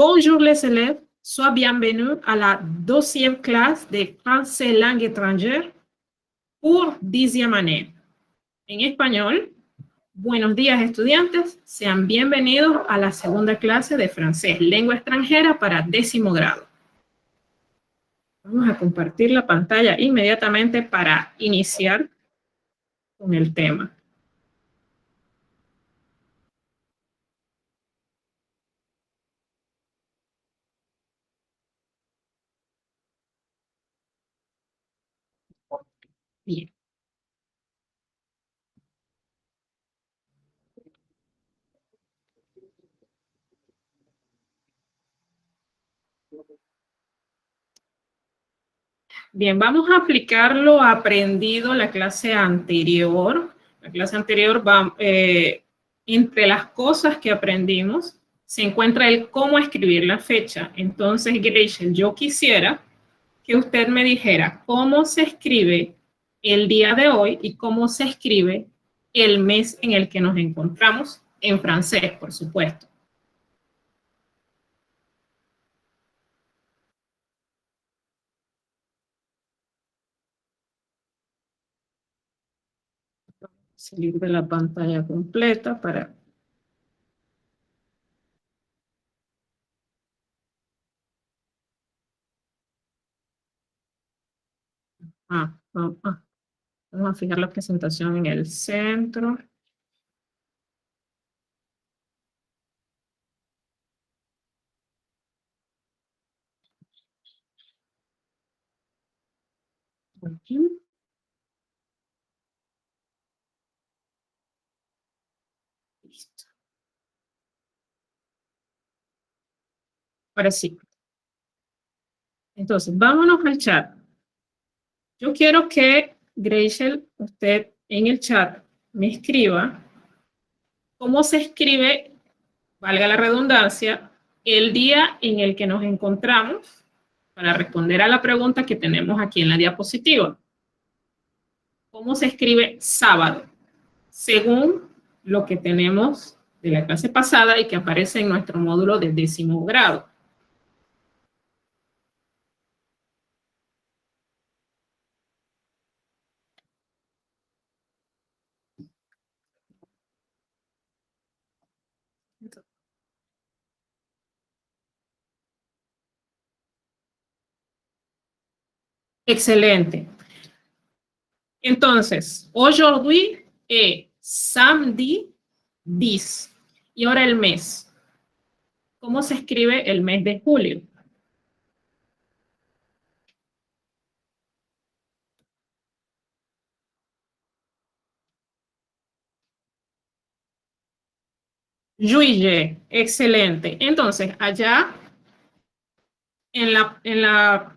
Bonjour les élèves, sois bienvenue à la 12e clase de français langue étrangère pour 10e année. En español, buenos días estudiantes, sean bienvenidos a la segunda clase de francés, lengua extranjera para 10º grado. Vamos a compartir la pantalla inmediatamente para iniciar con el tema. Bien. Bien, vamos a aplicar lo aprendido la clase anterior. La clase anterior va, entre las cosas que aprendimos, se encuentra el cómo escribir la fecha. Entonces, Graciela, yo quisiera que usted me dijera cómo se escribe el día de hoy y cómo se escribe el mes en el que nos encontramos, en francés, por supuesto. Salir de la pantalla completa para... Vamos a fijar la presentación en el centro. Aquí. Listo. Ahora sí. Entonces, vámonos al chat. Yo quiero que, Graciela, usted en el chat me escriba cómo se escribe, valga la redundancia, el día en el que nos encontramos para responder a la pregunta que tenemos aquí en la diapositiva. ¿Cómo se escribe sábado? Según lo que tenemos de la clase pasada y que aparece en nuestro módulo de 10º grado. Excelente. Entonces, aujourd'hui es samedi 10. Y ahora el mes. ¿Cómo se escribe el mes de julio? Juillet. Excelente. Entonces, allá en la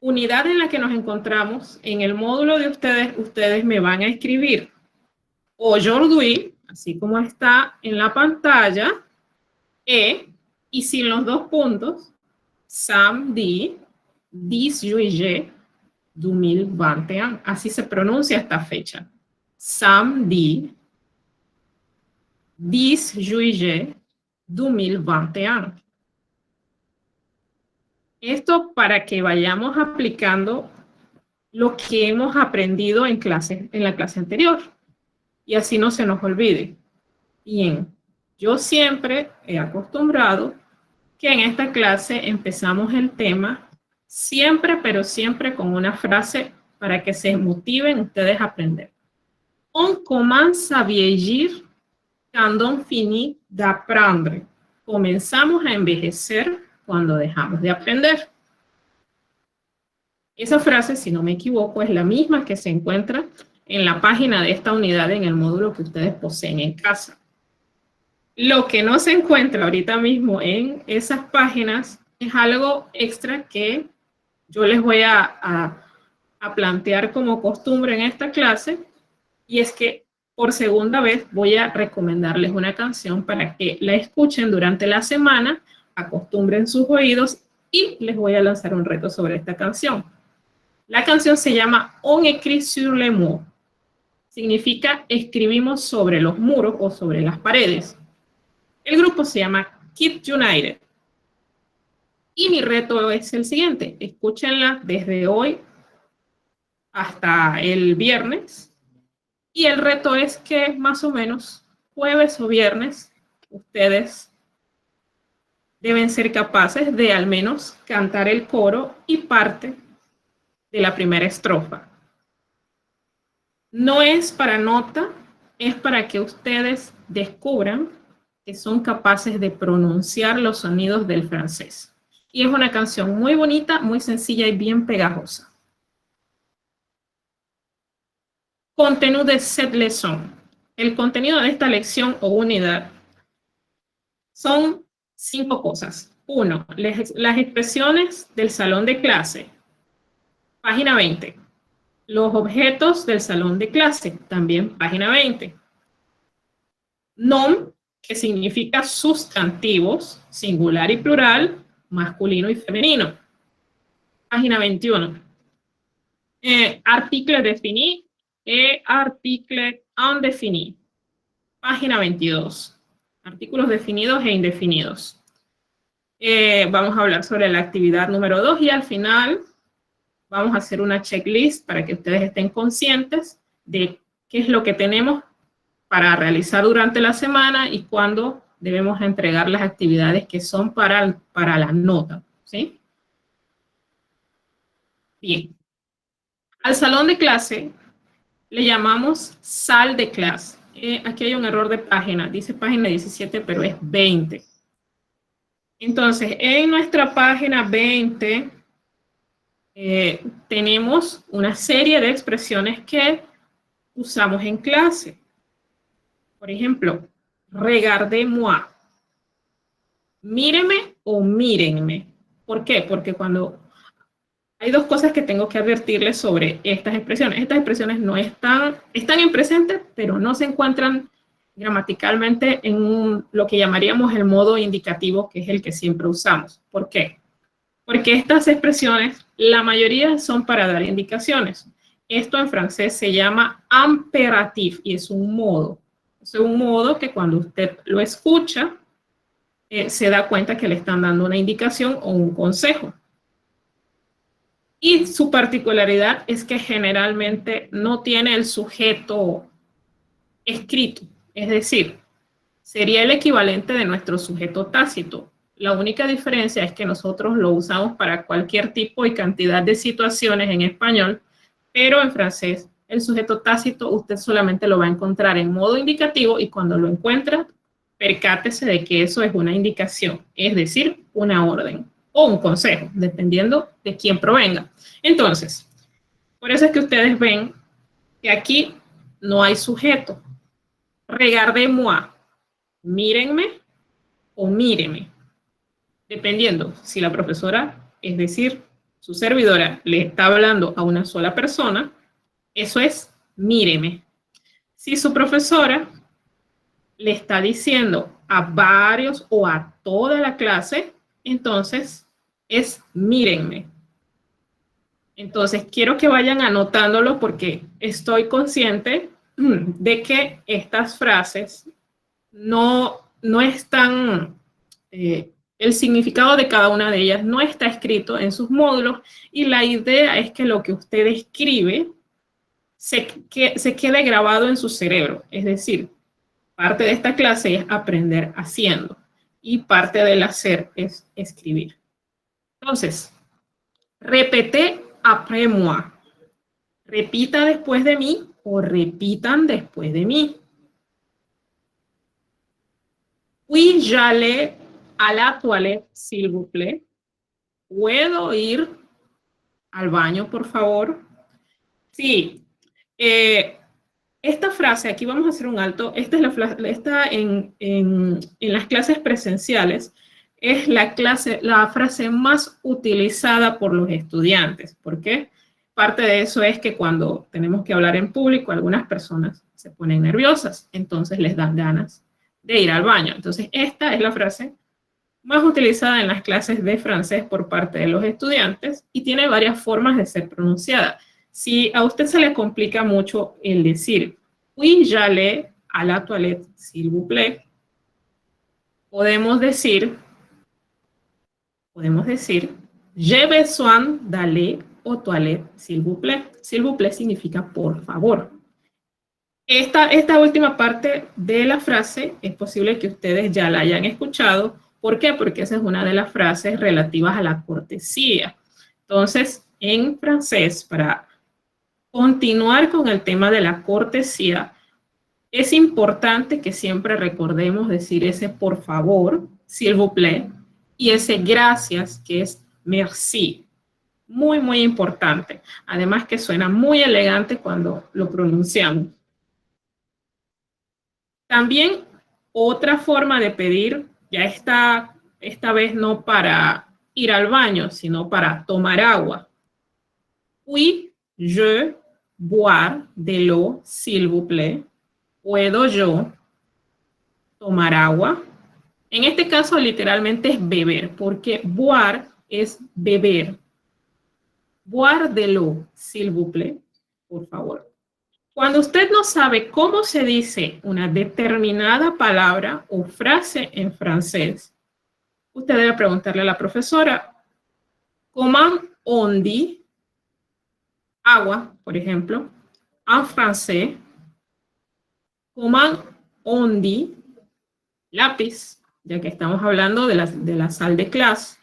unidad en la que nos encontramos, en el módulo de ustedes me van a escribir aujourd'hui, así como está en la pantalla, y sin los dos puntos, samedi 10 juillet 2021. Así se pronuncia esta fecha. Samedi 10 juillet 2021. Esto para que vayamos aplicando lo que hemos aprendido en la clase anterior. Y así no se nos olvide. Bien, yo siempre he acostumbrado que en esta clase empezamos el tema siempre, pero siempre con una frase para que se motiven ustedes a aprender. On commence à vieillir quand on finit d'apprendre. Comenzamos a envejecer cuando dejamos de aprender. Esa frase, si no me equivoco, es la misma que se encuentra en la página de esta unidad en el módulo que ustedes poseen en casa. Lo que no se encuentra ahorita mismo en esas páginas es algo extra que yo les voy a plantear como costumbre en esta clase, y es que por segunda vez voy a recomendarles una canción para que la escuchen durante la semana, acostumbren sus oídos y les voy a lanzar un reto sobre esta canción. La canción se llama On écrit sur les murs. Significa escribimos sobre los muros o sobre las paredes. El grupo se llama Kids United. Y mi reto es el siguiente, escúchenla desde hoy hasta el viernes. Y el reto es que más o menos jueves o viernes ustedes deben ser capaces de al menos cantar el coro y parte de la primera estrofa. No es para nota, es para que ustedes descubran que son capaces de pronunciar los sonidos del francés. Y es una canción muy bonita, muy sencilla y bien pegajosa. Contenido de cette leçon. El contenido de esta lección o unidad son 5 cosas. 1. Las expresiones del salón de clase. Página 20. Los objetos del salón de clase. También página 20. Nom, que significa sustantivos, singular y plural, masculino y femenino. Página 21. Article défini et article indéfini. Página 22. Artículos definidos e indefinidos. Vamos a hablar sobre la actividad número 2 y al final vamos a hacer una checklist para que ustedes estén conscientes de qué es lo que tenemos para realizar durante la semana y cuándo debemos entregar las actividades que son para la nota, ¿sí? Bien. Al salón de clase le llamamos sal de clase. Aquí hay un error de página, dice página 17, pero es 20. Entonces, en nuestra página 20 tenemos una serie de expresiones que usamos en clase. Por ejemplo, regardez-moi. Míreme o mírenme. ¿Por qué? Porque cuando hay 2 cosas que tengo que advertirles sobre estas expresiones. Estas expresiones no están en presente, pero no se encuentran gramaticalmente en lo que llamaríamos el modo indicativo, que es el que siempre usamos. ¿Por qué? Porque estas expresiones, la mayoría son para dar indicaciones. Esto en francés se llama imperatif y es un modo. Es un modo que cuando usted lo escucha, se da cuenta que le están dando una indicación o un consejo. Y su particularidad es que generalmente no tiene el sujeto escrito. Es decir, sería el equivalente de nuestro sujeto tácito. La única diferencia es que nosotros lo usamos para cualquier tipo y cantidad de situaciones en español, pero en francés el sujeto tácito usted solamente lo va a encontrar en modo indicativo y cuando lo encuentra, percátese de que eso es una indicación, es decir, una orden o un consejo, dependiendo de quién provenga. Entonces, por eso es que ustedes ven que aquí no hay sujeto. Regardez-moi, mírenme o míreme. Dependiendo si la profesora, es decir, su servidora, le está hablando a una sola persona, eso es míreme. Si su profesora le está diciendo a varios o a toda la clase, entonces es mírenme. Entonces quiero que vayan anotándolo porque estoy consciente de que estas frases no están, el significado de cada una de ellas no está escrito en sus módulos y la idea es que lo que usted escribe se quede grabado en su cerebro. Es decir, parte de esta clase es aprender haciendo y parte del hacer es escribir. Entonces, repetez après moi. Repita después de mí o repitan después de mí. Puis j'allais à la toilette, s'il vous plaît. ¿Puedo ir al baño, por favor? Sí. Esta frase, aquí vamos a hacer un alto, esta es en las clases presenciales, es la frase más utilizada por los estudiantes. ¿Por qué? Parte de eso es que cuando tenemos que hablar en público, algunas personas se ponen nerviosas, entonces les dan ganas de ir al baño. Entonces, esta es la frase más utilizada en las clases de francés por parte de los estudiantes y tiene varias formas de ser pronunciada. Si a usted se le complica mucho el decir, oui, j'allais à la toilette, s'il vous plaît, podemos decir, Podemos decir, j'ai besoin d'aller aux toilettes, s'il vous plaît. S'il vous plaît significa por favor. Esta última parte de la frase es posible que ustedes ya la hayan escuchado. ¿Por qué? Porque esa es una de las frases relativas a la cortesía. Entonces, en francés, para continuar con el tema de la cortesía, es importante que siempre recordemos decir ese por favor, s'il vous plaît, y ese gracias, que es merci. Muy, muy importante. Además que suena muy elegante cuando lo pronunciamos. También otra forma de pedir, ya está, esta vez no para ir al baño, sino para tomar agua. Oui, je boire de l'eau, s'il vous plaît. ¿Puedo yo tomar agua? En este caso literalmente es beber, porque boire es beber. Boire de l'eau, s'il vous plaît, por favor. Cuando usted no sabe cómo se dice una determinada palabra o frase en francés, usted debe preguntarle a la profesora, ¿comment on dit agua, por ejemplo, en francés? ¿Comment on dit lápiz, ya que estamos hablando de la salle de clase,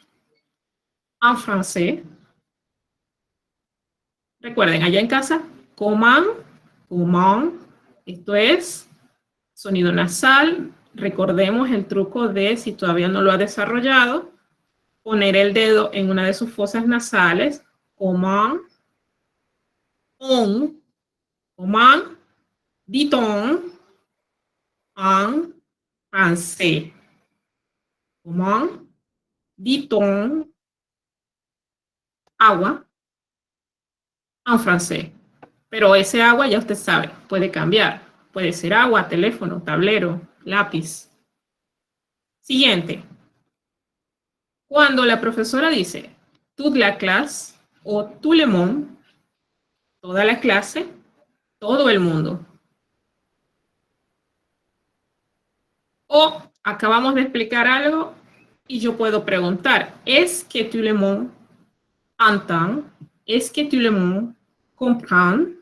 en francés? Recuerden, allá en casa, comment, esto es sonido nasal. Recordemos el truco de, si todavía no lo ha desarrollado, poner el dedo en una de sus fosas nasales, comment, dit-on en français. Comment dit-on agua en francés? Pero ese agua ya usted sabe, puede cambiar. Puede ser agua, teléfono, tablero, lápiz. Siguiente. Cuando la profesora dice toute la classe o tout le monde, toda la clase, todo el mundo. O acabamos de explicar algo y yo puedo preguntar, ¿es que tout le monde entend? ¿Es que tout le monde comprend?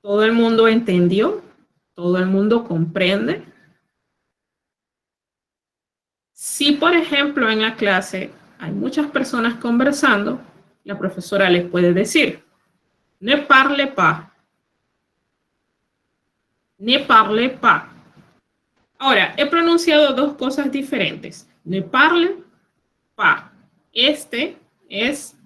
¿Todo el mundo entendió? ¿Todo el mundo comprende? Si, por ejemplo, en la clase hay muchas personas conversando, la profesora les puede decir, ne parle pas. Ne parle pas. Ahora, he pronunciado dos cosas diferentes. Ne parle pas. Este es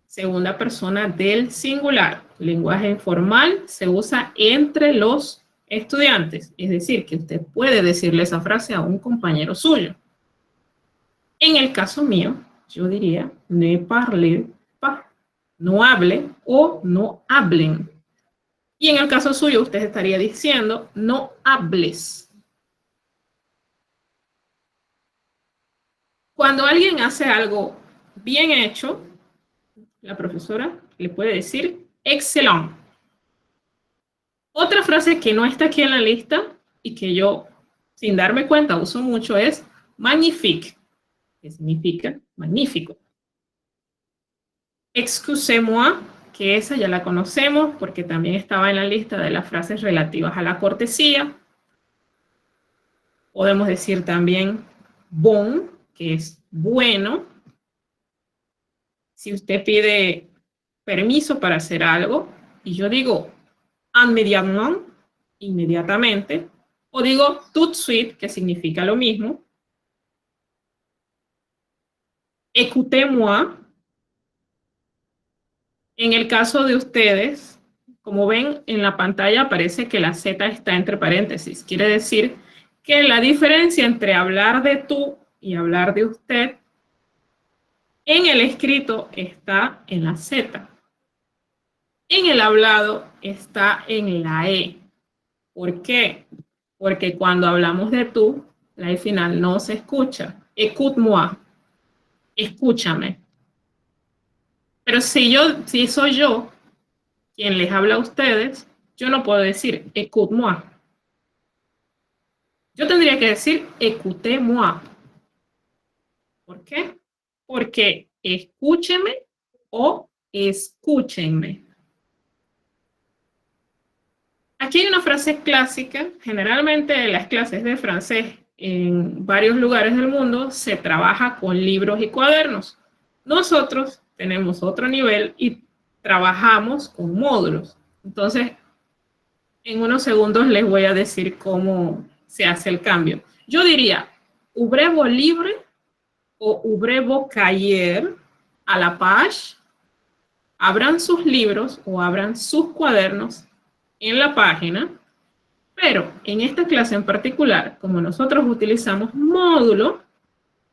segunda persona del singular. El lenguaje informal se usa entre los estudiantes. Es decir, que usted puede decirle esa frase a un compañero suyo. En el caso mío, yo diría ne parle pas. No hable o no hablen. Y en el caso suyo, usted estaría diciendo no hables. Cuando alguien hace algo bien hecho, la profesora le puede decir excellent. Otra frase que no está aquí en la lista y que yo, sin darme cuenta, uso mucho es magnifique, que significa magnífico. Excusez-moi, que esa ya la conocemos porque también estaba en la lista de las frases relativas a la cortesía. Podemos decir también bon, que es bueno. Si usted pide permiso para hacer algo y yo digo immédiatement, inmediatamente, o digo tout de suite, que significa lo mismo. Écoutez-moi. En el caso de ustedes, como ven en la pantalla, parece que la Z está entre paréntesis. Quiere decir que la diferencia entre hablar de tú y hablar de usted en el escrito está en la Z. En el hablado está en la E. ¿Por qué? Porque cuando hablamos de tú, la E final no se escucha. Écoute-moi. Escúchame. Pero si soy yo quien les habla a ustedes, yo no puedo decir écoute-moi. Yo tendría que decir écoutez-moi. ¿Por qué? porque escúcheme o escúchenme. Aquí hay una frase clásica. Generalmente en las clases de francés en varios lugares del mundo se trabaja con libros y cuadernos. Nosotros tenemos otro nivel y trabajamos con módulos. Entonces, en unos segundos les voy a decir cómo se hace el cambio. Yo diría, ouvrez vos livres o ouvrez vos cahiers a la page. Abran sus libros o abran sus cuadernos en la página. Pero en esta clase en particular, como nosotros utilizamos módulo,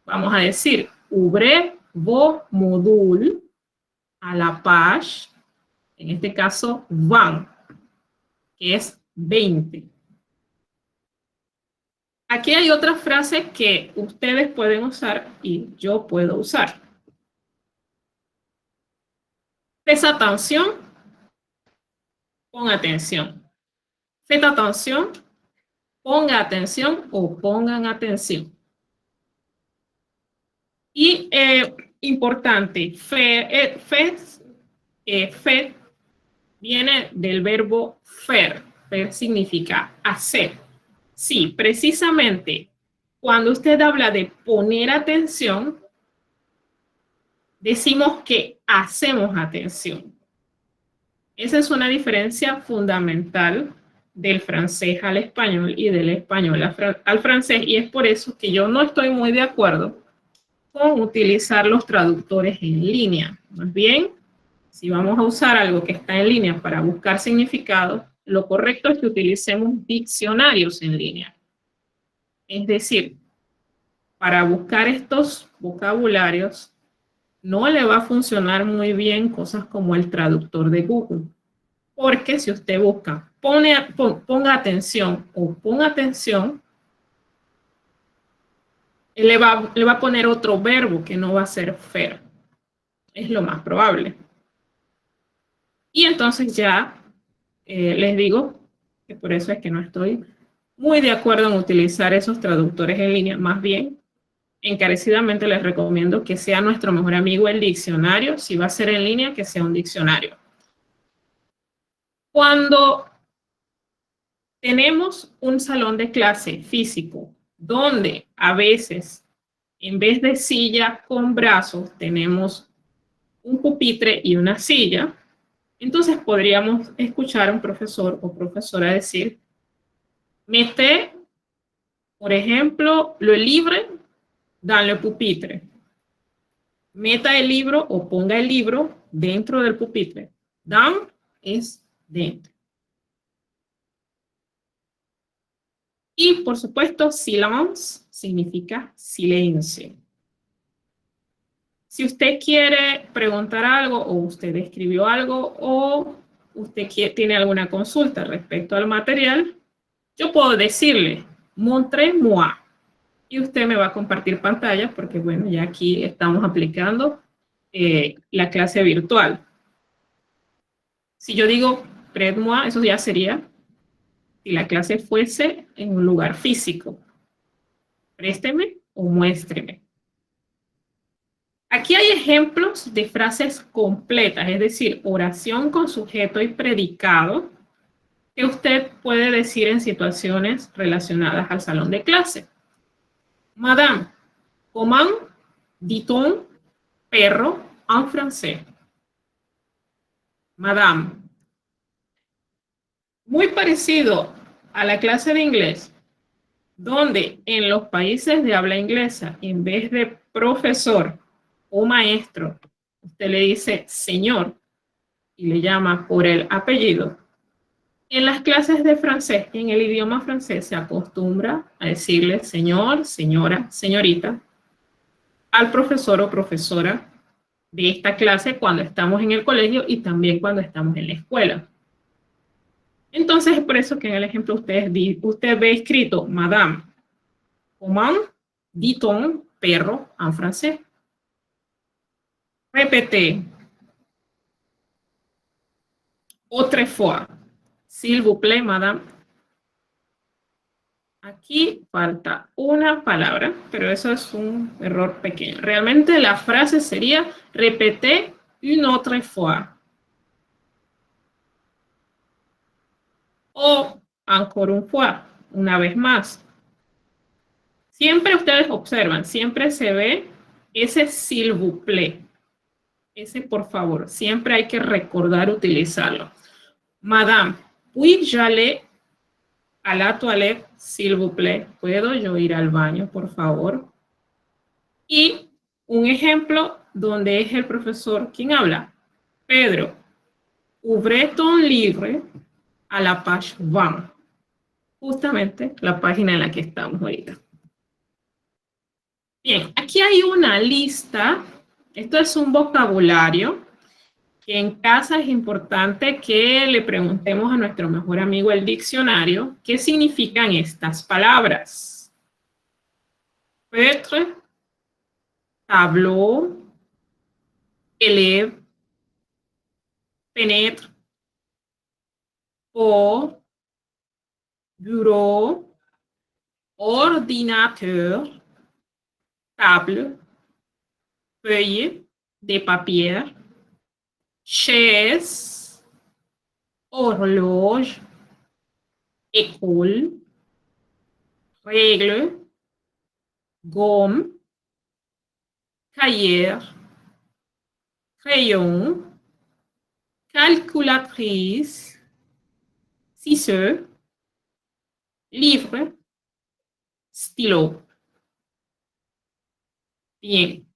vamos a decir, ouvrez vos module a la page, en este caso, 20, que es 20. Aquí hay otra frase que ustedes pueden usar y yo puedo usar. Faites attention, pon atención. Faites attention, ponga atención o pongan atención. Y importante, fe viene del verbo faire. Faire significa hacer. Sí, precisamente cuando usted habla de poner atención, decimos que hacemos atención. Esa es una diferencia fundamental del francés al español y del español al francés, y es por eso que yo no estoy muy de acuerdo con utilizar los traductores en línea. Más bien, si vamos a usar algo que está en línea para buscar significado, lo correcto es que utilicemos diccionarios en línea. Es decir, para buscar estos vocabularios, no le va a funcionar muy bien cosas como el traductor de Google. Porque si usted busca, ponga atención o ponga atención, le va a poner otro verbo que no va a ser faire. Es lo más probable. Y entonces ya les digo que por eso es que no estoy muy de acuerdo en utilizar esos traductores en línea. Más bien, encarecidamente les recomiendo que sea nuestro mejor amigo el diccionario. Si va a ser en línea, que sea un diccionario. Cuando tenemos un salón de clase físico, donde a veces, en vez de silla con brazos, tenemos un pupitre y una silla, entonces podríamos escuchar a un profesor o profesora decir, mettez, por ejemplo, le livre dans le pupitre. Meta el libro o ponga el libro dentro del pupitre. Dans es dentro. Y, por supuesto, silence significa silencio. Si usted quiere preguntar algo o usted escribió algo o usted tiene alguna consulta respecto al material, yo puedo decirle, montrez-moi. Y usted me va a compartir pantalla porque, bueno, ya aquí estamos aplicando la clase virtual. Si yo digo, prête-moi, eso ya sería si la clase fuese en un lugar físico. Présteme o muéstreme. Aquí hay ejemplos de frases completas, es decir, oración con sujeto y predicado, que usted puede decir en situaciones relacionadas al salón de clase. Madame, comment dit-on perro en français? Madame. Muy parecido a la clase de inglés, donde en los países de habla inglesa, en vez de profesor o maestro, usted le dice señor y le llama por el apellido. En las clases de francés, en el idioma francés, se acostumbra a decirle señor, señora, señorita al profesor o profesora de esta clase cuando estamos en el colegio y también cuando estamos en la escuela. Entonces, es por eso que en el ejemplo usted ve escrito Madame, comment dit-on perro en français? Répétez. Autrefois. S'il vous plaît, madame. Aquí falta una palabra, pero eso es un error pequeño. Realmente la frase sería répétez une autre fois. O encore une fois, una vez más. Siempre ustedes observan, siempre se ve ese s'il vous plaît. Ese por favor. Siempre hay que recordar utilizarlo. Madame, puis-je aller à la toilette, s'il vous plaît? ¿Puedo yo ir al baño, por favor? Y un ejemplo donde es el profesor quien habla. Pedro, ouvrez ton livre a la page 20. Justamente la página en la que estamos ahorita. Bien, aquí hay una lista. Esto es un vocabulario que en casa es importante que le preguntemos a nuestro mejor amigo el diccionario qué significan estas palabras. Feutre, tableau, élève, fenêtre, pot, bureau, ordinateur, table, feuille de papier, chaise, horloge, école, règle, gomme, cahier, crayon, calculatrice, ciseaux, livre, stylo. Bien,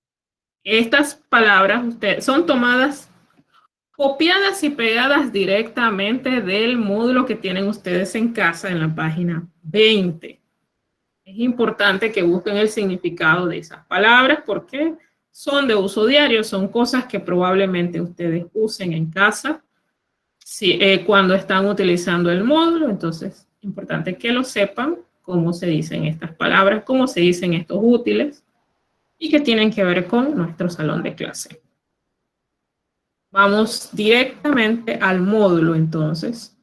estas palabras son tomadas, copiadas y pegadas directamente del módulo que tienen ustedes en casa en la página 20. Es importante que busquen el significado de esas palabras porque son de uso diario, son cosas que probablemente ustedes usen en casa cuando están utilizando el módulo. Entonces, es importante que lo sepan, cómo se dicen estas palabras, cómo se dicen estos útiles y que tienen que ver con nuestro salón de clase. Vamos directamente al módulo, entonces,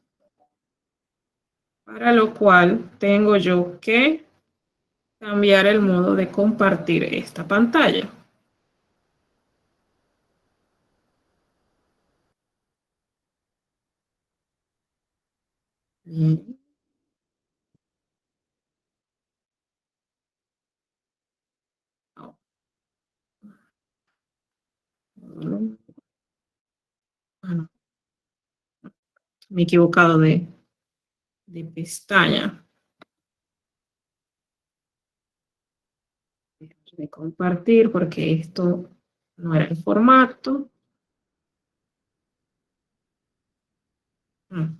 para lo cual tengo yo que cambiar el modo de compartir esta pantalla. Bien. Ah, no. Me he equivocado de pestaña. De compartir porque esto no era el formato.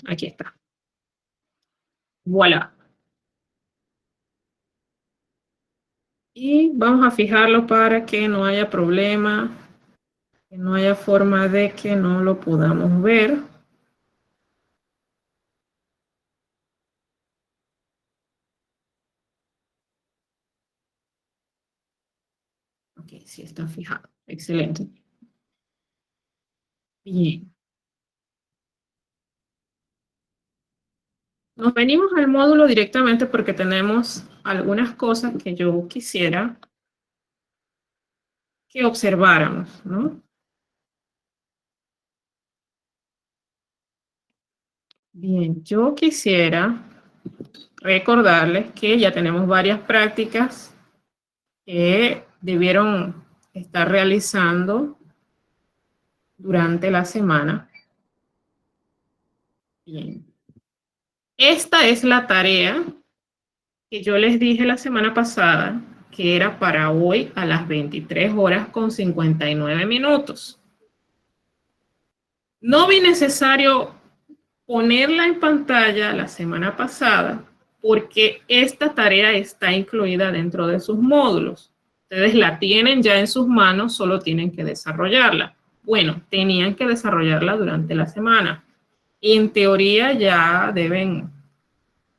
Aquí está. Voilà. Y vamos a fijarlo para que no haya problema, que no haya forma de que no lo podamos ver. Ok, sí está fijado. Excelente. Bien. Nos venimos al módulo directamente porque tenemos algunas cosas que yo quisiera que observáramos, ¿no? Bien, yo quisiera recordarles que ya tenemos varias prácticas que debieron estar realizando durante la semana. Bien. Esta es la tarea que yo les dije la semana pasada, que era para hoy a las 23:59. No vi necesario ponerla en pantalla la semana pasada porque esta tarea está incluida dentro de sus módulos. Ustedes la tienen ya en sus manos, solo tienen que desarrollarla. Bueno, tenían que desarrollarla durante la semana. En teoría ya deben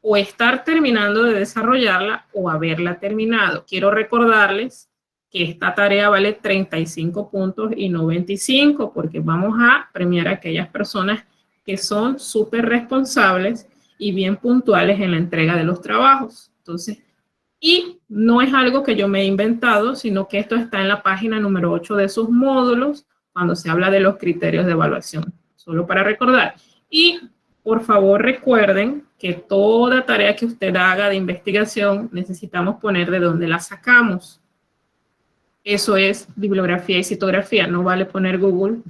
o estar terminando de desarrollarla o haberla terminado. Quiero recordarles que esta tarea vale 35 puntos y no 25 porque vamos a premiar a aquellas personas que son súper responsables y bien puntuales en la entrega de los trabajos. Entonces, y no es algo que yo me he inventado, sino que esto está en la página número 8 de sus módulos, cuando se habla de los criterios de evaluación, solo para recordar. Y por favor recuerden que toda tarea que usted haga de investigación necesitamos poner de dónde la sacamos. Eso es bibliografía y citografía, no vale poner Google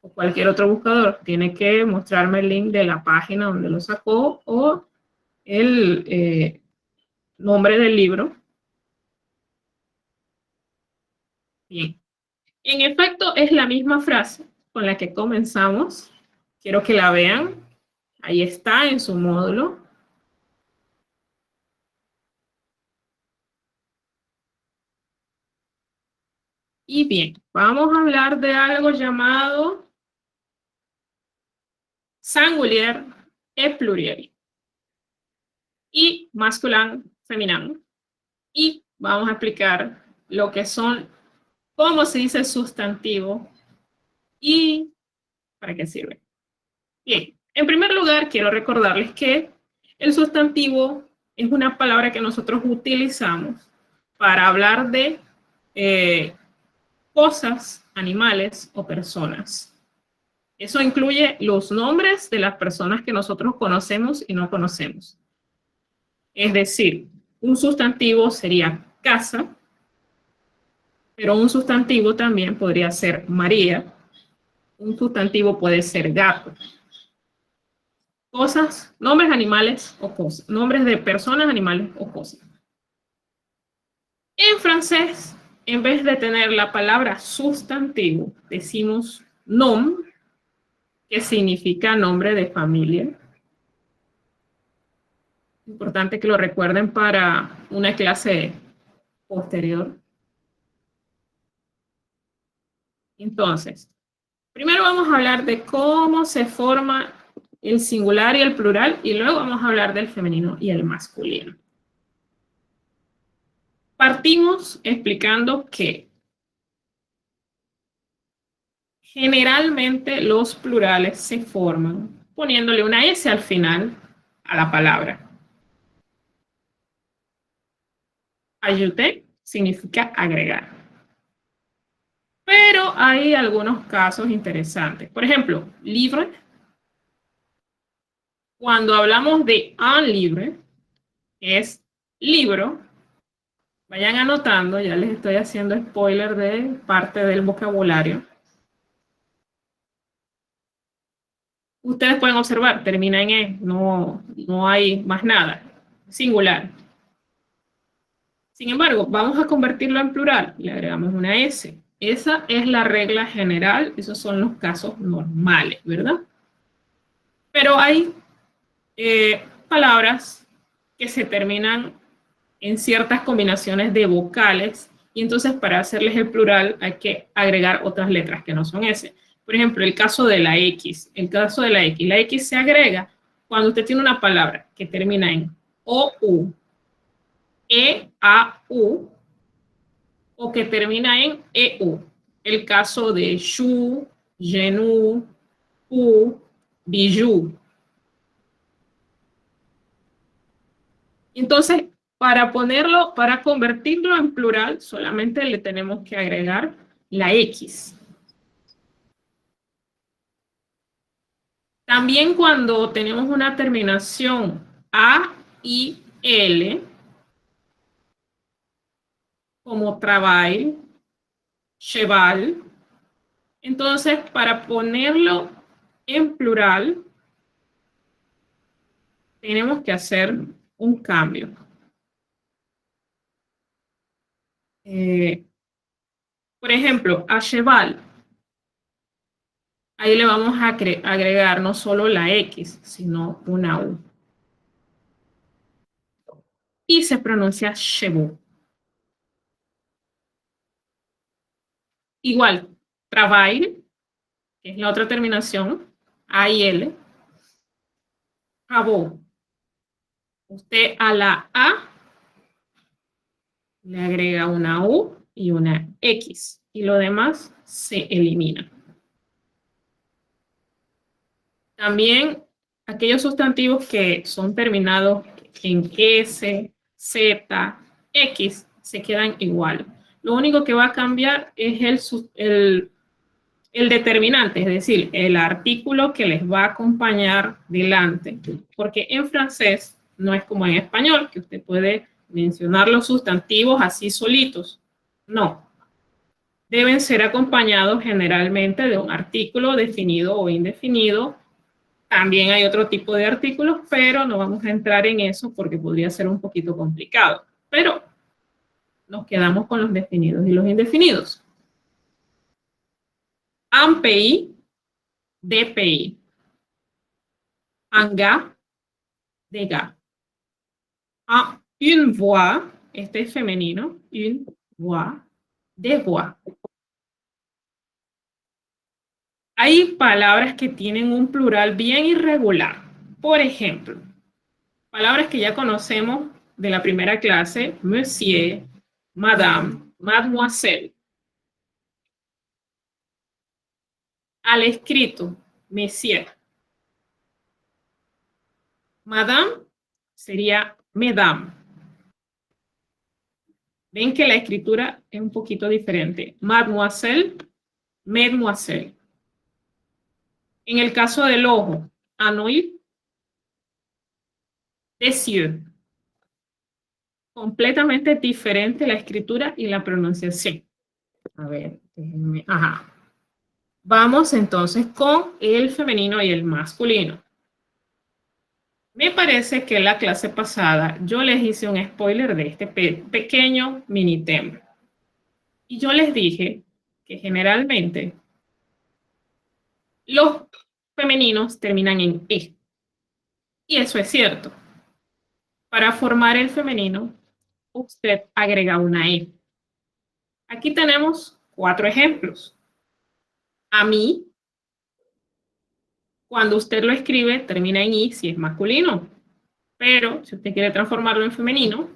o cualquier otro buscador. Tiene que mostrarme el link de la página donde lo sacó o el nombre del libro. Bien. En efecto, es la misma frase con la que comenzamos. Quiero que la vean. Ahí está en su módulo. Y bien, vamos a hablar de algo llamado singulier et pluriel. Y masculin, femenino. Y vamos a explicar lo que son, cómo se dice sustantivo y para qué sirve. Bien, en primer lugar, quiero recordarles que el sustantivo es una palabra que nosotros utilizamos para hablar de cosas, animales o personas. Eso incluye los nombres de las personas que nosotros conocemos y no conocemos. Es decir, un sustantivo sería casa, pero un sustantivo también podría ser María. Un sustantivo puede ser gato. Cosas, nombres animales o cosas. Nombres de personas, animales o cosas. En francés, en vez de tener la palabra sustantivo, decimos nom, que significa nombre de familia. Importante que lo recuerden para una clase posterior. Entonces, primero vamos a hablar de cómo se forma el singular y el plural, y luego vamos a hablar del femenino y el masculino. Partimos explicando que generalmente los plurales se forman poniéndole una S al final a la palabra. Ajouter significa agregar. Pero hay algunos casos interesantes. Por ejemplo, livre. Cuando hablamos de un livre, es libro. Vayan anotando, ya les estoy haciendo spoiler de parte del vocabulario. Ustedes pueden observar, termina en E, no hay más nada. Singular. Sin embargo, vamos a convertirlo en plural, le agregamos una S. Esa es la regla general, esos son los casos normales, ¿verdad? Pero hay palabras que se terminan en ciertas combinaciones de vocales y entonces para hacerles el plural hay que agregar otras letras que no son S. Por ejemplo, el caso de la X. El caso de la X se agrega cuando usted tiene una palabra que termina en OU, EAU o que termina en EU. El caso de Shu, Genu, U, Bijou. Entonces, para convertirlo en plural, solamente le tenemos que agregar la X. También cuando tenemos una terminación A y L, como travail, cheval, entonces para ponerlo en plural, tenemos que hacer un cambio. Por ejemplo, a cheval, ahí le vamos a agregar no solo la X, sino una U. Y se pronuncia cheval. Igual, travail, que es la otra terminación, A y L. Rabot. Usted a la A le agrega una U y una X. Y lo demás se elimina. También aquellos sustantivos que son terminados en S, Z, X, se quedan igual. Lo único que va a cambiar es el determinante, es decir, el artículo que les va a acompañar delante. Porque en francés no es como en español, que usted puede mencionar los sustantivos así solitos. No. Deben ser acompañados generalmente de un artículo definido o indefinido. También hay otro tipo de artículos, pero no vamos a entrar en eso porque podría ser un poquito complicado. Pero nos quedamos con los definidos y los indefinidos. Un pays, des pays. Un gars, des gars. Une voix, este es femenino, une voix, des voix. Hay palabras que tienen un plural bien irregular. Por ejemplo, palabras que ya conocemos de la primera clase, monsieur, madame, mademoiselle. Al escrito, monsieur. Madame sería mesdames. Ven que la escritura es un poquito diferente. Mademoiselle, mesdemoiselles. En el caso del ojo, un œil, des yeux. Completamente diferente la escritura y la pronunciación. A ver, déjenme. Ajá. Vamos entonces con el femenino y el masculino. Me parece que en la clase pasada yo les hice un spoiler de este pequeño mini tema. Y yo les dije que generalmente los femeninos terminan en E. Y eso es cierto. Para formar el femenino, usted agrega una E. Aquí tenemos 4 ejemplos. A mí, cuando usted lo escribe, termina en I si es masculino. Pero si usted quiere transformarlo en femenino,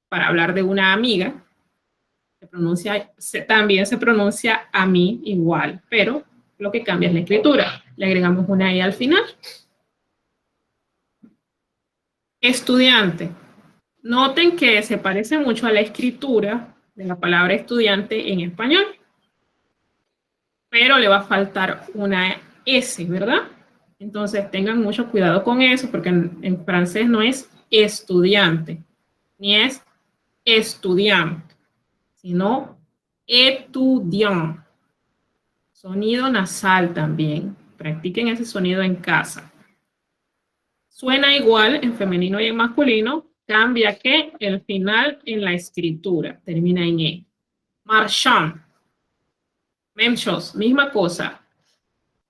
para hablar de una amiga, también se pronuncia a mí igual, pero lo que cambia es la escritura. Le agregamos una I al final. Estudiante. Noten que se parece mucho a la escritura de la palabra estudiante en español, pero le va a faltar una S, ¿verdad? Entonces tengan mucho cuidado con eso, porque en francés no es estudiante, ni es estudiante, sino étudiant. Sonido nasal también. Practiquen ese sonido en casa. Suena igual en femenino y en masculino, cambia que el final en la escritura termina en E. Marchand. Même chose, misma cosa.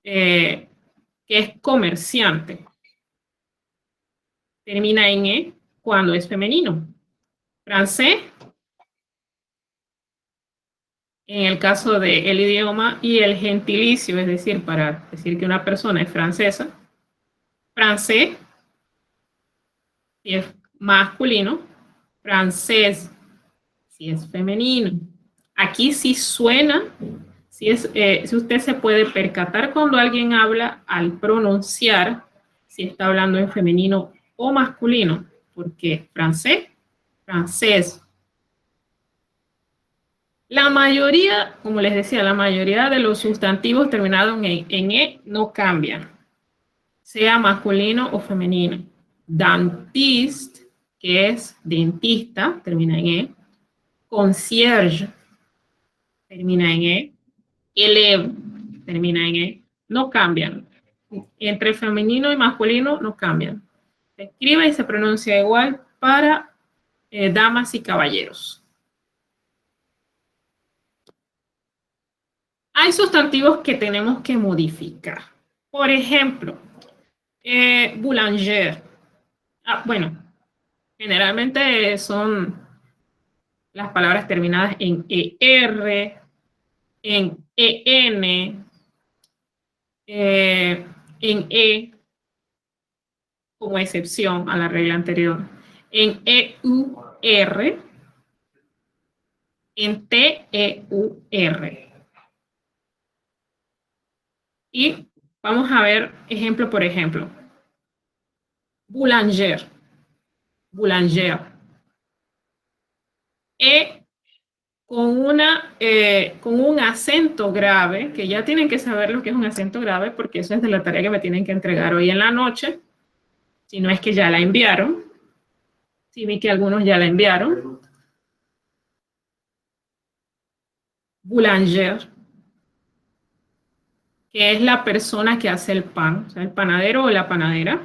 Que es comerciante. Termina en E cuando es femenino. Francés, en el caso del idioma, y el gentilicio, es decir, para decir que una persona es francesa. Francés, si es masculino. Francés, si es femenino. Aquí sí suena, si usted se puede percatar cuando alguien habla al pronunciar, si está hablando en femenino o masculino, porque francés, francés. La mayoría, como les decía, la mayoría de los sustantivos terminados en E no cambian, sea masculino o femenino. Dentiste, que es dentista, termina en E. Concierge, termina en E. Élève, termina en E. No cambian. Entre femenino y masculino no cambian. Se escribe y se pronuncia igual para damas y caballeros. Hay sustantivos que tenemos que modificar. Por ejemplo, boulanger. Bueno, generalmente son las palabras terminadas en ER, en EN, en E, como excepción a la regla anterior, en EUR, en TEUR. Y vamos a ver ejemplo por ejemplo. Boulanger. boulanger. E con un acento grave, que ya tienen que saber lo que es un acento grave, porque eso es de la tarea que me tienen que entregar hoy en la noche, si no es que ya la enviaron. Sí, vi que algunos ya la enviaron. Boulanger, que es la persona que hace el pan, o sea, el panadero o la panadera.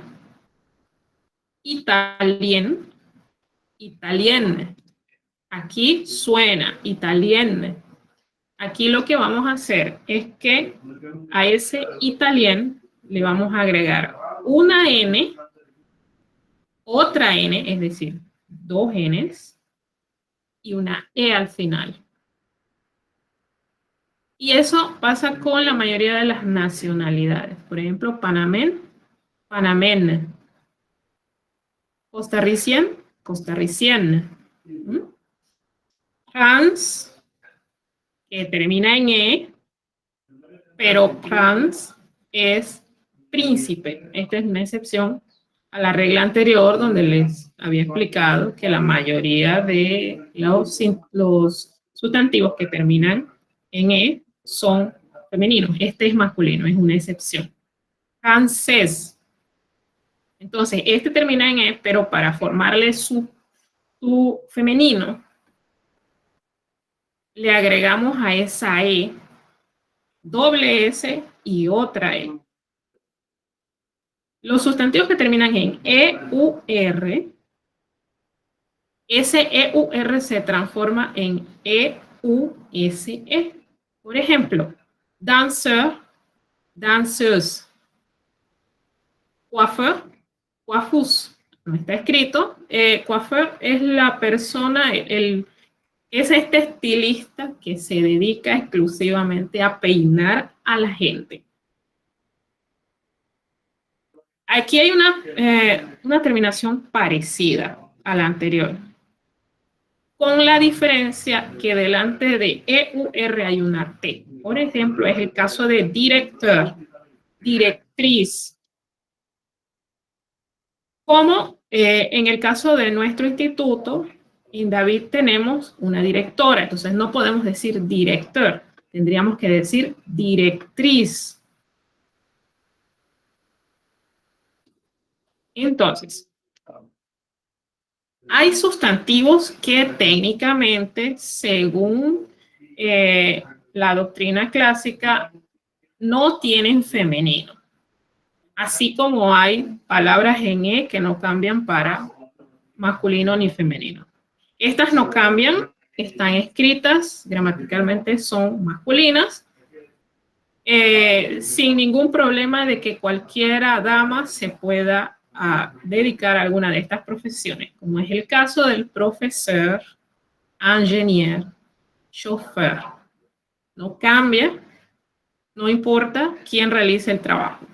Italien, italien. Aquí suena italien. Aquí lo que vamos a hacer es que a ese italien le vamos a agregar una N, otra N, es decir, dos Ns y una E al final. Y eso pasa con la mayoría de las nacionalidades. Por ejemplo, panamen, panamen. Costarricien, costarricien. Trans, que termina en E, pero trans es príncipe. Esta es una excepción a la regla anterior donde les había explicado que la mayoría de los sustantivos que terminan en E son femeninos. Este es masculino, es una excepción. Francés. Entonces, este termina en E, pero para formarle su femenino, le agregamos a esa E doble S y otra E. Los sustantivos que terminan en EUR, ese EUR se transforma en EUSE. Por ejemplo, danseur, danseuse. Coiffeur, coiffeuse. No está escrito. Coiffeur es la persona, es este estilista que se dedica exclusivamente a peinar a la gente. Aquí hay una terminación parecida a la anterior, con la diferencia que delante de EUR hay una T. Por ejemplo, es el caso de director, directriz. Como en el caso de nuestro instituto, en David tenemos una directora, entonces no podemos decir director, tendríamos que decir directriz. Entonces, hay sustantivos que técnicamente, según la doctrina clásica, no tienen femenino. Así como hay palabras en E que no cambian para masculino ni femenino. Estas no cambian, están escritas, gramaticalmente son masculinas, sin ningún problema de que cualquiera dama se pueda dedicar a alguna de estas profesiones, como es el caso del profesor, ingenier, chofer. No cambia, no importa quién realice el trabajo.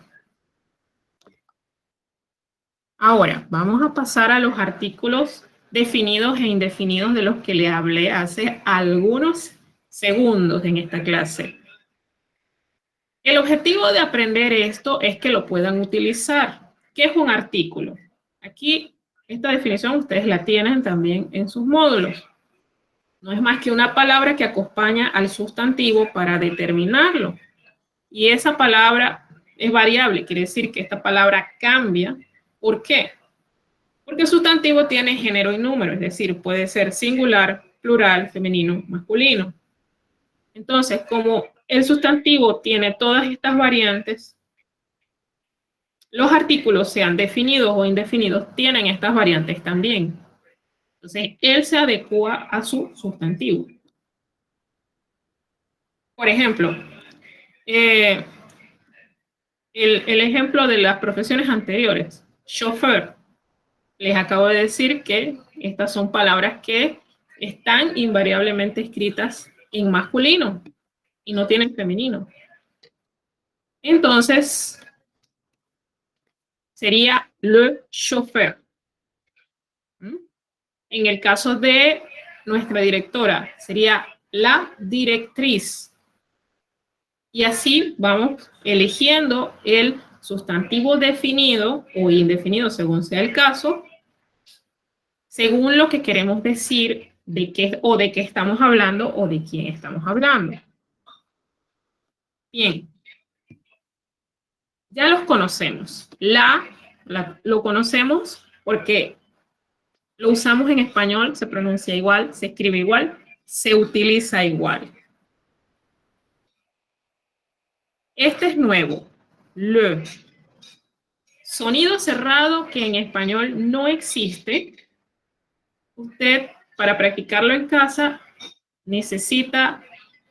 Ahora, vamos a pasar a los artículos definidos e indefinidos de los que le hablé hace algunos segundos en esta clase. El objetivo de aprender esto es que lo puedan utilizar. ¿Qué es un artículo? Aquí, esta definición ustedes la tienen también en sus módulos. No es más que una palabra que acompaña al sustantivo para determinarlo. Y esa palabra es variable, quiere decir que esta palabra cambia. ¿Por qué? Porque el sustantivo tiene género y número, es decir, puede ser singular, plural, femenino, masculino. Entonces, como el sustantivo tiene todas estas variantes, los artículos, sean definidos o indefinidos, tienen estas variantes también. Entonces, él se adecua a su sustantivo. Por ejemplo, el ejemplo de las profesiones anteriores, chauffeur. Les acabo de decir que estas son palabras que están invariablemente escritas en masculino y no tienen femenino. Entonces, sería le chauffeur. En el caso de nuestra directora, sería la directriz. Y así vamos eligiendo el sustantivo definido o indefinido, según sea el caso, según lo que queremos decir de qué o de qué estamos hablando o de quién estamos hablando. Bien, ya los conocemos. Lo conocemos porque lo usamos en español, se pronuncia igual, se escribe igual, se utiliza igual. Este es nuevo, le. Sonido cerrado que en español no existe. Usted, para practicarlo en casa, necesita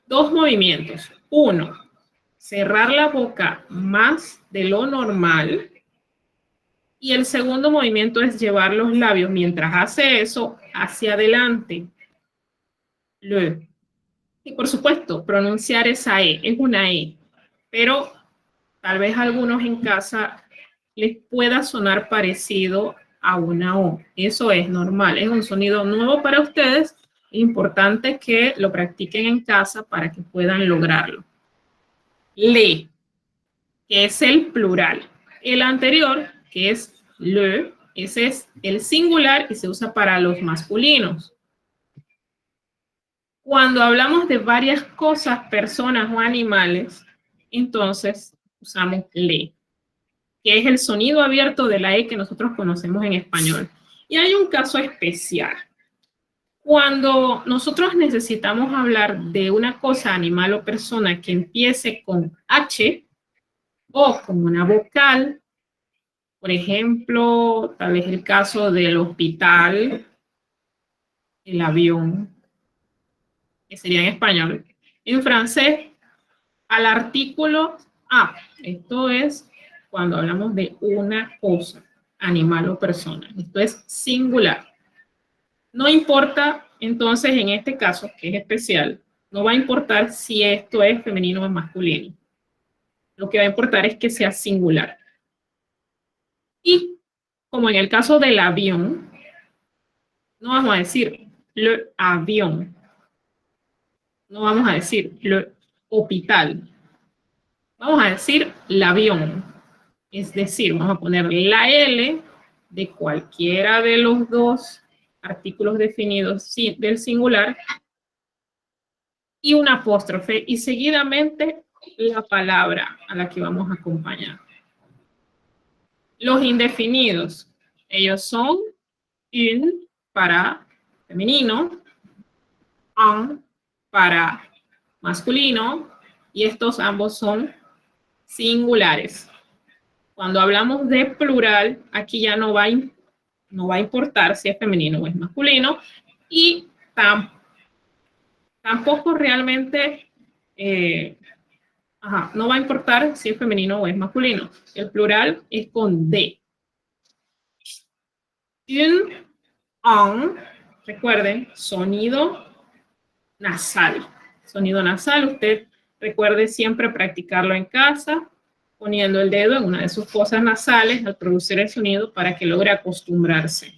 dos movimientos. Uno, cerrar la boca más de lo normal. Y el segundo movimiento es llevar los labios, mientras hace eso, hacia adelante. Le. Y por supuesto, pronunciar esa E, es una E. Pero tal vez a algunos en casa les pueda sonar parecido a una O. Eso es normal, es un sonido nuevo para ustedes. Es importante que lo practiquen en casa para que puedan lograrlo. Le, que es el plural. El anterior, que es le, ese es el singular y se usa para los masculinos. Cuando hablamos de varias cosas, personas o animales, entonces usamos le, que es el sonido abierto de la E que nosotros conocemos en español. Y hay un caso especial. Cuando nosotros necesitamos hablar de una cosa, animal o persona que empiece con H o con una vocal, por ejemplo, tal vez el caso del hospital, el avión, que sería en español. En francés, al artículo A. Esto es cuando hablamos de una cosa, animal o persona. Esto es singular. No importa, entonces, en este caso, que es especial, no va a importar si esto es femenino o masculino. Lo que va a importar es que sea singular. Y como en el caso del avión, no vamos a decir le avión. No vamos a decir le hospital. Vamos a decir l'avión. Es decir, vamos a poner la L de cualquiera de los dos artículos definidos del singular y un apóstrofe y seguidamente la palabra a la que vamos a acompañar. Los indefinidos, ellos son un para femenino, un para masculino y estos ambos son singulares. Cuando hablamos de plural, aquí ya no va a importar si es femenino o es masculino y tampoco realmente no va a importar si es femenino o es masculino. El plural es con D. Un, recuerden, sonido nasal. Sonido nasal, usted recuerde siempre practicarlo en casa, poniendo el dedo en una de sus fosas nasales al producir el sonido para que logre acostumbrarse.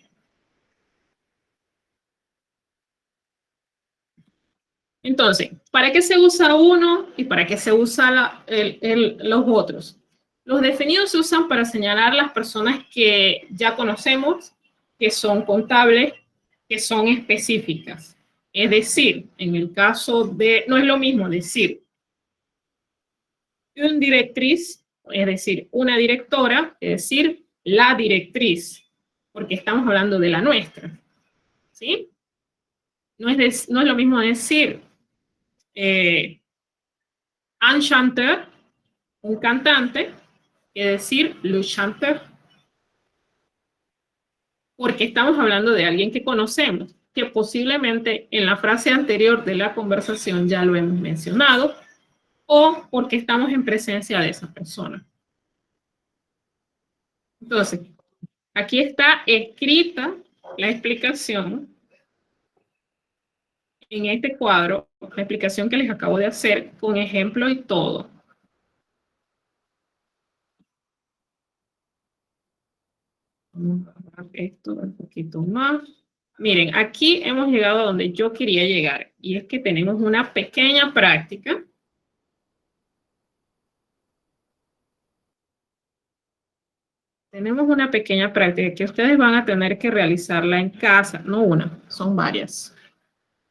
Entonces, ¿para qué se usa uno y para qué se usa los otros? Los definidos se usan para señalar las personas que ya conocemos, que son contables, que son específicas. Es decir, en el caso de, no es lo mismo decir una directriz, es decir, una directora, que decir la directriz, porque estamos hablando de la nuestra. ¿Sí? No es lo mismo decir un chanteur, un cantante, que decir le chanteur. Porque estamos hablando de alguien que conocemos, que posiblemente en la frase anterior de la conversación ya lo hemos mencionado, o porque estamos en presencia de esa persona. Entonces, aquí está escrita la explicación en este cuadro, la explicación que les acabo de hacer con ejemplo y todo. Vamos a bajar esto un poquito más. Miren, aquí hemos llegado a donde yo quería llegar, y es que tenemos una pequeña práctica. tenemos una pequeña práctica que ustedes van a tener que realizarla en casa, no una, son varias.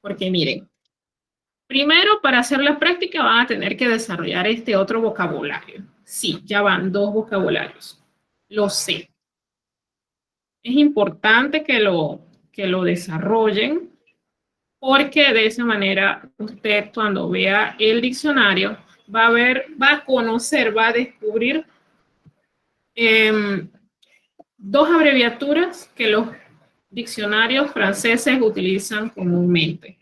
Porque miren, primero para hacer la práctica van a tener que desarrollar este otro vocabulario. Sí, ya van 2 vocabularios. Lo sé. Es importante que lo desarrollen porque de esa manera usted cuando vea el diccionario va a ver, va a conocer, va a descubrir 2 abreviaturas que los diccionarios franceses utilizan comúnmente.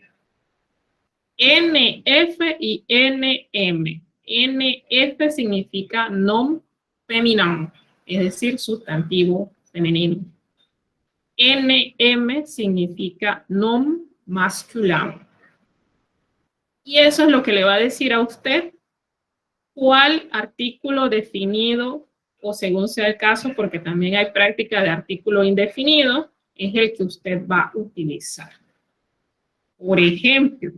NF y NM. NF significa nom féminin, es decir, sustantivo femenino. NM significa nom masculin. Y eso es lo que le va a decir a usted cuál artículo definido, o según sea el caso, porque también hay práctica de artículo indefinido, es el que usted va a utilizar. Por ejemplo,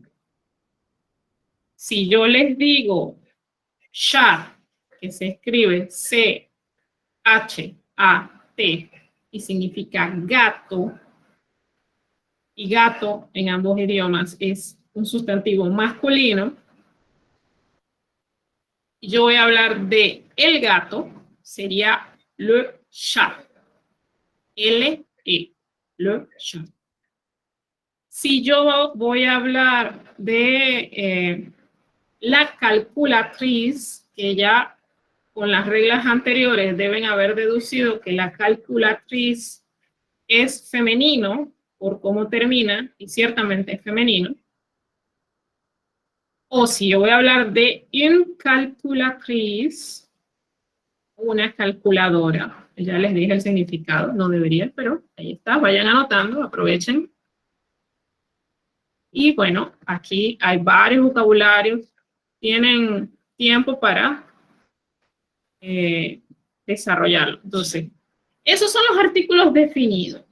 si yo les digo chat, que se escribe C-H-A-T, y significa gato, y gato en ambos idiomas es un sustantivo masculino, y yo voy a hablar de el gato, sería le chat. L-E, le chat. Si yo voy a hablar de la calculatriz, que ya con las reglas anteriores deben haber deducido que la calculatriz es femenino, por cómo termina, y ciertamente es femenino. O si yo voy a hablar de une calculatrice, una calculadora. Ya les dije el significado, no debería, pero ahí está, vayan anotando, aprovechen. Y bueno, aquí hay varios vocabularios, tienen tiempo para desarrollarlo. Entonces, esos son los artículos definidos.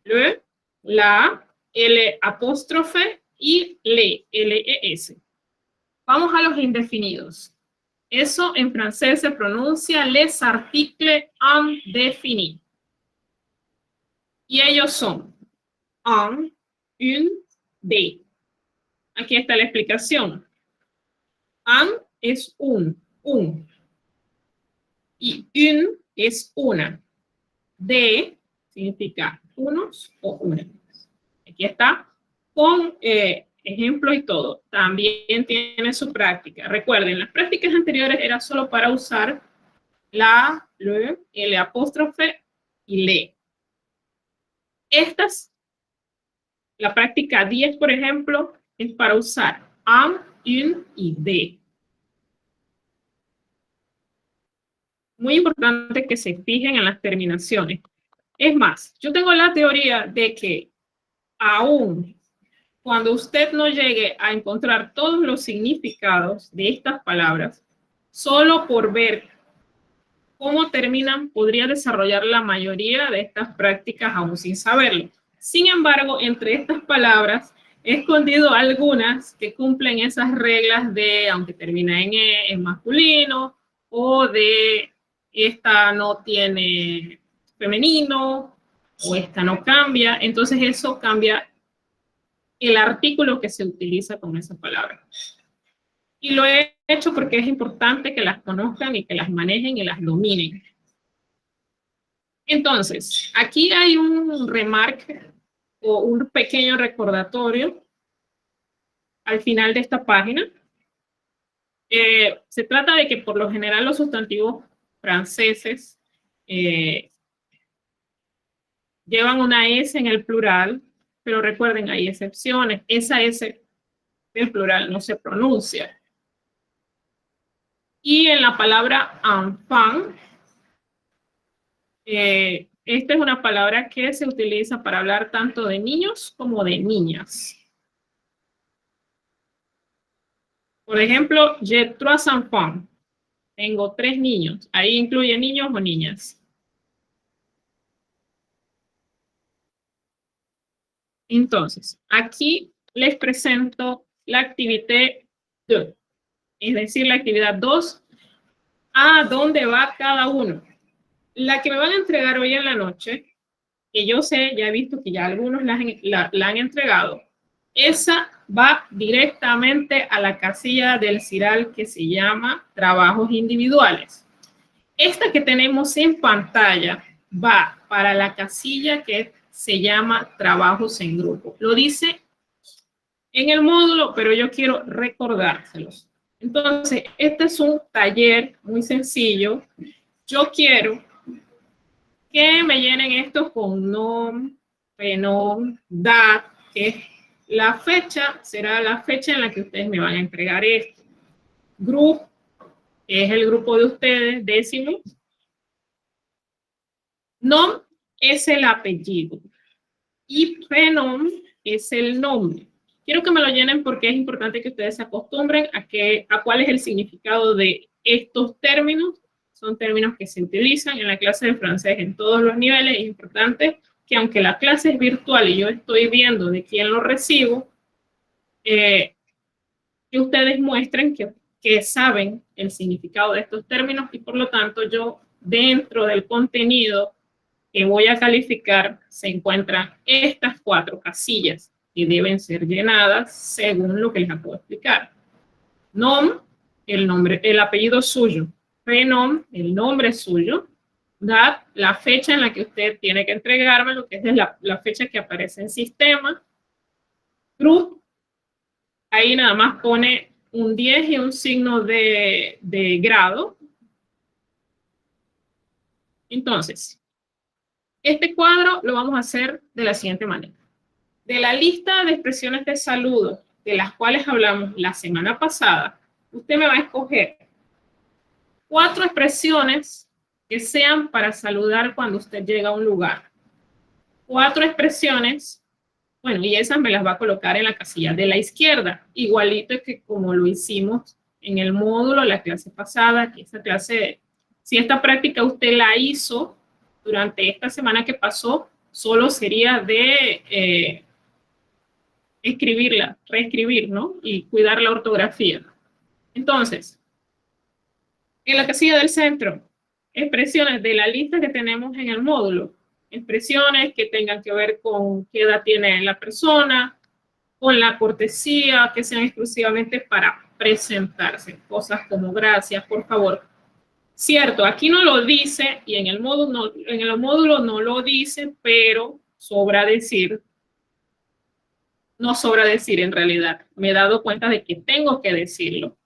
Le, la, L apóstrofe y le, L-E-S. Vamos a los indefinidos. Eso en francés se pronuncia les articles indéfinis. Y ellos son un, une, des. Aquí está la explicación. Un es un. Y une es una. De significa unos o unas. Aquí está con ejemplo y todo. También tiene su práctica. Recuerden, las prácticas anteriores era solo para usar la, le, el apóstrofe y le. Estas, la práctica 10, por ejemplo, es para usar un, y de. Muy importante que se fijen en las terminaciones. Es más, yo tengo la teoría de que aún cuando usted no llegue a encontrar todos los significados de estas palabras, solo por ver cómo terminan, podría desarrollar la mayoría de estas prácticas aún sin saberlo. Sin embargo, entre estas palabras he escondido algunas que cumplen esas reglas de, aunque termina en E, es masculino, o de esta no tiene femenino, o esta no cambia. Entonces eso cambia el artículo que se utiliza con esa palabra. Y lo he hecho porque es importante que las conozcan y que las manejen y las dominen. Entonces, aquí hay un remarque o un pequeño recordatorio al final de esta página. Se trata de que por lo general los sustantivos franceses llevan una S en el plural, pero recuerden, hay excepciones. Esa S del plural no se pronuncia. Y en la palabra enfant, esta es una palabra que se utiliza para hablar tanto de niños como de niñas. Por ejemplo, j'ai 3 enfants. Tengo 3 niños. Ahí incluye niños o niñas. Entonces, aquí les presento la actividad 2, es decir, la actividad 2, a dónde va cada uno. La que me van a entregar hoy en la noche, que yo sé, ya he visto que ya algunos la han entregado, esa va directamente a la casilla del CIRAL que se llama Trabajos Individuales. Esta que tenemos en pantalla va para la casilla que se llama Trabajos en Grupo. Lo dice en el módulo, pero yo quiero recordárselos. Entonces, este es un taller muy sencillo. Yo quiero que me llenen esto con nom, fenom, dat, que es la fecha, será la fecha en la que ustedes me van a entregar esto. Group, que es el grupo de ustedes, décimo. Nom es el apellido y fenom es el nombre. Quiero que me lo llenen porque es importante que ustedes se acostumbren a cuál es el significado de estos términos. Son términos que se utilizan en la clase de francés en todos los niveles. Es importante que aunque la clase es virtual y yo estoy viendo de quién lo recibo, que ustedes muestren que saben el significado de estos términos y por lo tanto yo dentro del contenido que voy a calificar se encuentran estas 4 casillas que deben ser llenadas según lo que les acabo de explicar. Nom, el nombre, el apellido suyo. Fenom, el nombre suyo. Dat, la fecha en la que usted tiene que entregarme, lo que es la fecha que aparece en sistema. Group, ahí nada más pone un 10 y un signo de grado. Entonces, este cuadro lo vamos a hacer de la siguiente manera. De la lista de expresiones de saludo de las cuales hablamos la semana pasada, usted me va a escoger 4 expresiones que sean para saludar cuando usted llega a un lugar. 4 expresiones, bueno, y esas me las va a colocar en la casilla de la izquierda, igualito que como lo hicimos en el módulo, la clase pasada, que esa clase, si esta práctica usted la hizo durante esta semana que pasó, solo sería de escribirla, reescribir, ¿no? Y cuidar la ortografía. Entonces, en la casilla del centro, expresiones de la lista que tenemos en el módulo. Expresiones que tengan que ver con qué edad tiene la persona, con la cortesía, que sean exclusivamente para presentarse. Cosas como gracias, por favor. Cierto, aquí no lo dice y en el módulo no lo dice, pero sobra decir. No sobra decir en realidad. Me he dado cuenta de que tengo que decirlo.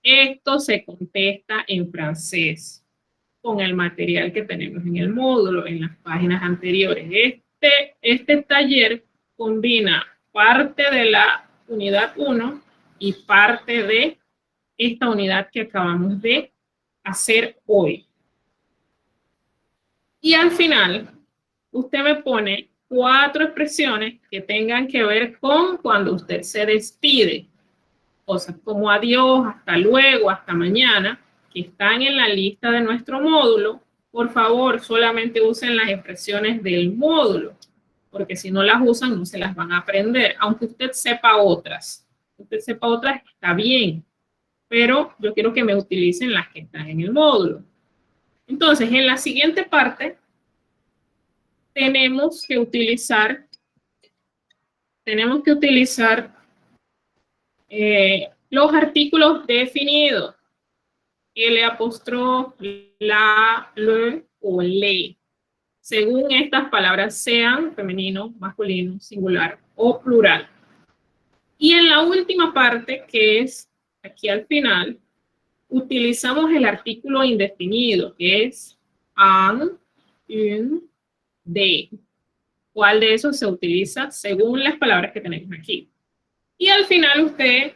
Esto se contesta en francés con el material que tenemos en el módulo, en las páginas anteriores. Este taller combina parte de la unidad 1 y parte de esta unidad que acabamos de hacer hoy. Y al final, usted me pone 4 expresiones que tengan que ver con cuando usted se despide. Cosas como adiós, hasta luego, hasta mañana, que están en la lista de nuestro módulo. Por favor, solamente usen las expresiones del módulo, porque si no las usan no se las van a aprender, aunque usted sepa otras. Usted sepa otras, está bien, pero yo quiero que me utilicen las que están en el módulo. Entonces, en la siguiente parte, tenemos que utilizar los artículos definidos. L apóstrofe, la, le o le. Según estas palabras sean femenino, masculino, singular o plural. Y en la última parte, que es aquí al final, utilizamos el artículo indefinido, que es un, une, de. ¿Cuál de esos se utiliza según las palabras que tenemos aquí? Y al final usted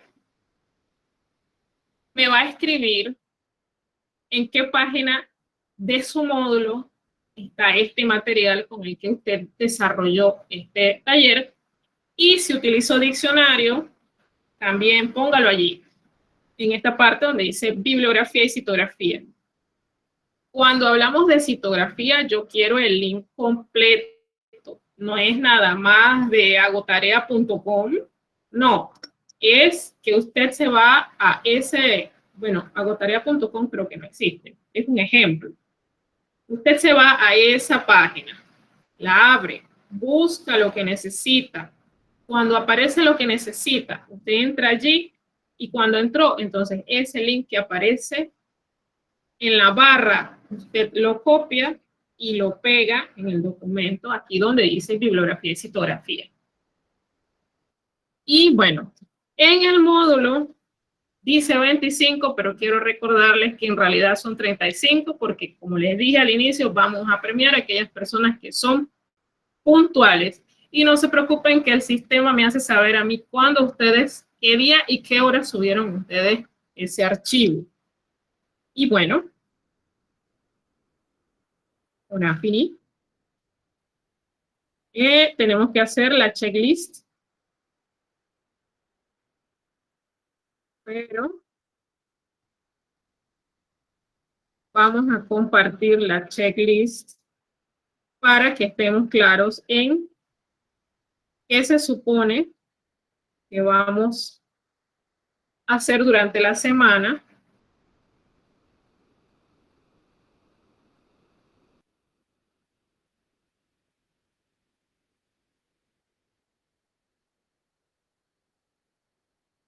me va a escribir en qué página de su módulo está este material con el que usted desarrolló este taller. Y si utilizó diccionario, también póngalo allí, en esta parte donde dice bibliografía y citografía. Cuando hablamos de citografía, yo quiero el link completo. No es nada más de agotarea.com. No, es que usted se va a ese, bueno, agotarea.com creo que no existe. Es un ejemplo. Usted se va a esa página, la abre, busca lo que necesita. Cuando aparece lo que necesita, usted entra allí y cuando entró, entonces ese link que aparece en la barra, usted lo copia y lo pega en el documento, aquí donde dice bibliografía y citografía. Y bueno, en el módulo dice 25, pero quiero recordarles que en realidad son 35, porque como les dije al inicio, vamos a premiar a aquellas personas que son puntuales. Y no se preocupen que el sistema me hace saber a mí cuándo ustedes, qué día y qué hora subieron ustedes ese archivo. Y bueno, ahora finí. Tenemos que hacer la checklist. Pero vamos a compartir la checklist para que estemos claros en qué se supone que vamos a hacer durante la semana.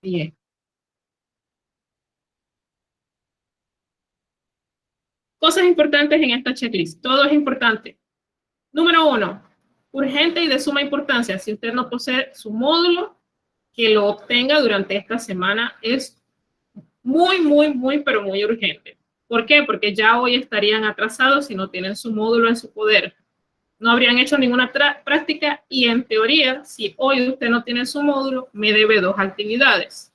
Bien. Cosas importantes en esta checklist. Todo es importante. Número 1, urgente y de suma importancia. Si usted no posee su módulo, que lo obtenga durante esta semana es muy, pero muy urgente. ¿Por qué? Porque ya hoy estarían atrasados si no tienen su módulo en su poder. No habrían hecho ninguna práctica y en teoría, si hoy usted no tiene su módulo, me debe 2 actividades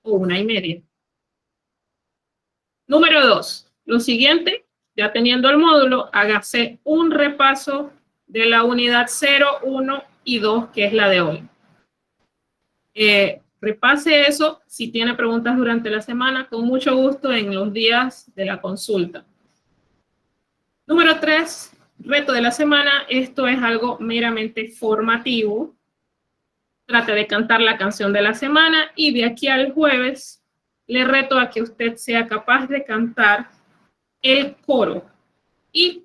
o 1,5. Número 2, lo siguiente, ya teniendo el módulo, hágase un repaso de la unidad 0, 1 y 2, que es la de hoy. Repase eso. Si tiene preguntas durante la semana, con mucho gusto en los días de la consulta. Número 3, reto de la semana. Esto es algo meramente formativo. Trate de cantar la canción de la semana y de aquí al jueves le reto a que usted sea capaz de cantar el coro y,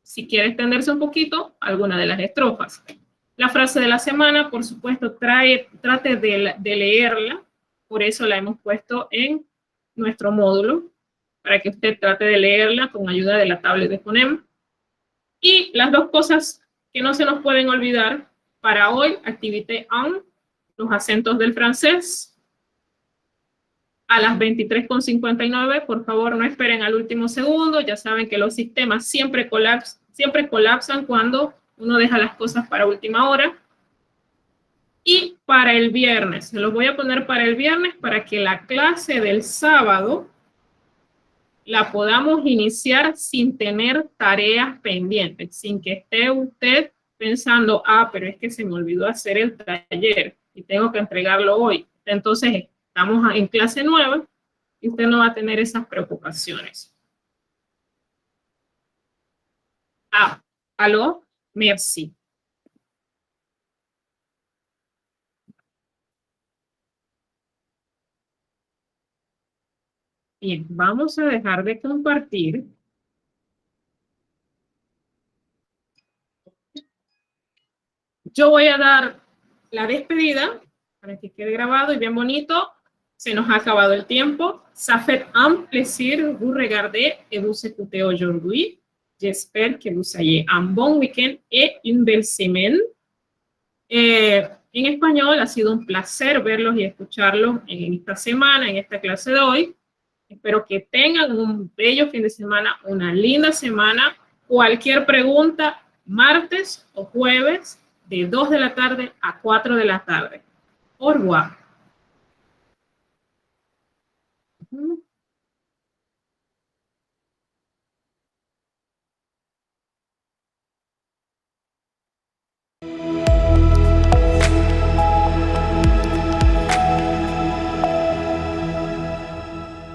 si quiere extenderse un poquito, alguna de las estrofas. La frase de la semana, por supuesto, trate de leerla, por eso la hemos puesto en nuestro módulo, para que usted trate de leerla con ayuda de la tablet de Fonema. Y las 2 cosas que no se nos pueden olvidar para hoy, activité 1, los acentos del francés, a las 23:59, por favor no esperen al último segundo, ya saben que los sistemas siempre colapsan cuando uno deja las cosas para última hora. Y para el viernes, se los voy a poner para el viernes para que la clase del sábado la podamos iniciar sin tener tareas pendientes, sin que esté usted pensando, pero es que se me olvidó hacer el taller y tengo que entregarlo hoy. Entonces, estamos en clase nueva y usted no va a tener esas preocupaciones. ¿Aló? Merci. Bien, vamos a dejar de compartir. Yo voy a dar la despedida para que quede grabado y bien bonito. Se nos ha acabado el tiempo. Ça fait un plaisir vous regarder et vous écouter aujourd'hui. J'espère que vous ayez un bon week-end et une belle semaine. En español, ha sido un placer verlos y escucharlos en esta semana, en esta clase de hoy. Espero que tengan un bello fin de semana, una linda semana. Cualquier pregunta, martes o jueves, de 2 de la tarde a 4 de la tarde. Au revoir.